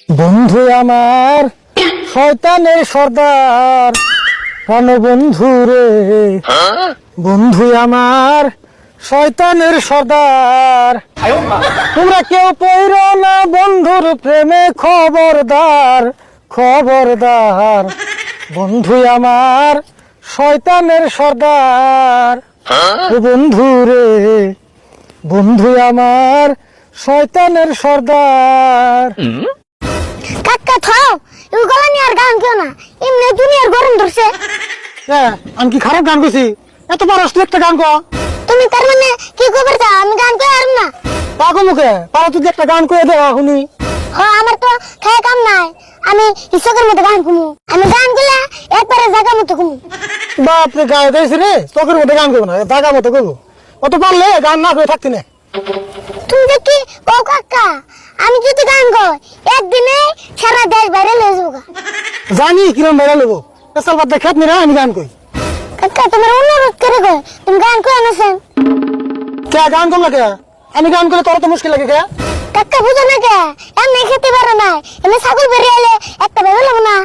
বন্ধু আমার শয়তানের সর্দার প্রাণবন্ধু রে, বন্ধু আমার শয়তানের সর্দার। তোমরা কেউ পড়ো না বন্ধুর প্রেমে, খবরদার খবরদার। বন্ধু আমার শয়তানের সর্দার, ও বন্ধু রে, বন্ধু আমার শয়তানের সর্দার। কাকা থাও এগুলা নিয়ে আর গান কেউ না, এমনি দুনিয়ার গরম ধরছে। আমি কি খারাপ গান করছি? এত বড় একটা গান কর। তুমি তার মানে কি খবর চাও আমি গান কই আর না? পাগো মুখে পারা তুই একটা গান করে দে শুনি। আমার তো খায় কাম নাই, আমি ইচ্ছাকের মতো গান কুমু। আমি গান গুলা একবারে জায়গা মতো কুমু। বাপরে গায়ে দিয়েছি রে, চোখের মধ্যে গান করবো না, জায়গা মতো করবো। অত পারলে গান না করে থাকতি না। তুমি দেখি ও কাকা, আমি যদি গান গাই একদিনে সারা দেশ বাইরে লয়ে যাবো। জানি কিরম বেড়া নেবো, পেশাল বাদ খেত নি রে, আমি গান কই। কাকা তোমার অনুরোধ করে কই তুমি গান কই আনছেন। কে গান করলা কে? আমি গান করলে তোর তো মুশকিল লাগে কে? কাকা বুঝো না কে, এমনি খেতে পারো না, এমনি ছাগল বেরিয়ে এলে একটা ভেবে লাগবো না।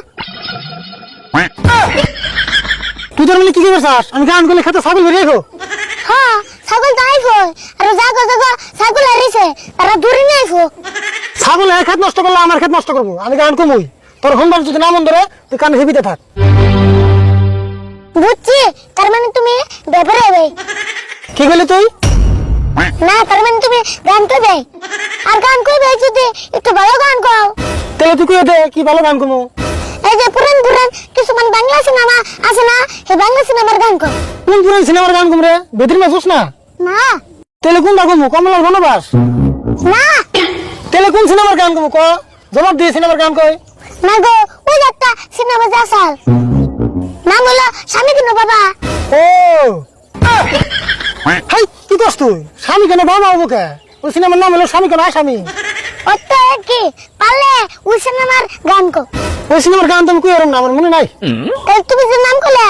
তুই তোর মানে কি করছিস? আমি গান করলে খেতে ছাগল বেরিয়ে খো। হ্যাঁ ছাগল তো আইফো, আর জাগো জাগো ছাগল হারিছে, তারা দূরে নিয়ে আইফো। ছাগল এক খেত নষ্ট করলে আমার খেত নষ্ট করবো, আমি গান কমুই। তোর হোমবার যদি না মন ধরে তুই কানে হেবিতে থাক। বুঝছি, তার মানে তুমি ব্যাপারে হবে কি করলি তুই? না, তার মানে তুমি গান করবে। আর গান করবে যদি একটু ভালো গান গাও। তাহলে তুই কই দে কি ভালো গান কমু। এই যে পুরান পুরান কিছুমান বাংলা সিনেমা আছে না, এই বাংলা সিনেমার গান কর। কোন পুরান সিনেমার গান কম রে? বেদির মাছ না? না তাহলে কোনটা কমু? কমলার বনবাস? না তাহলে কোন সিনেমার গান কমু ক? জবাব দিয়ে সিনেমার গান কই। না গো, ওই যে একটা সিনেমা যে আসাল নাম হলো স্বামী কিনো বাবা। ও হাই কি করছ তুই? স্বামী কেন বাবা হবো কে? ওই সিনেমার নাম হলো স্বামী কেন আসামি। অত কি পারলে ওই সিনেমার গান কর। ওই সিনেমার গান তুমি কই এরম না, আমার মনে নাই। তাই তুমি যে নাম করলে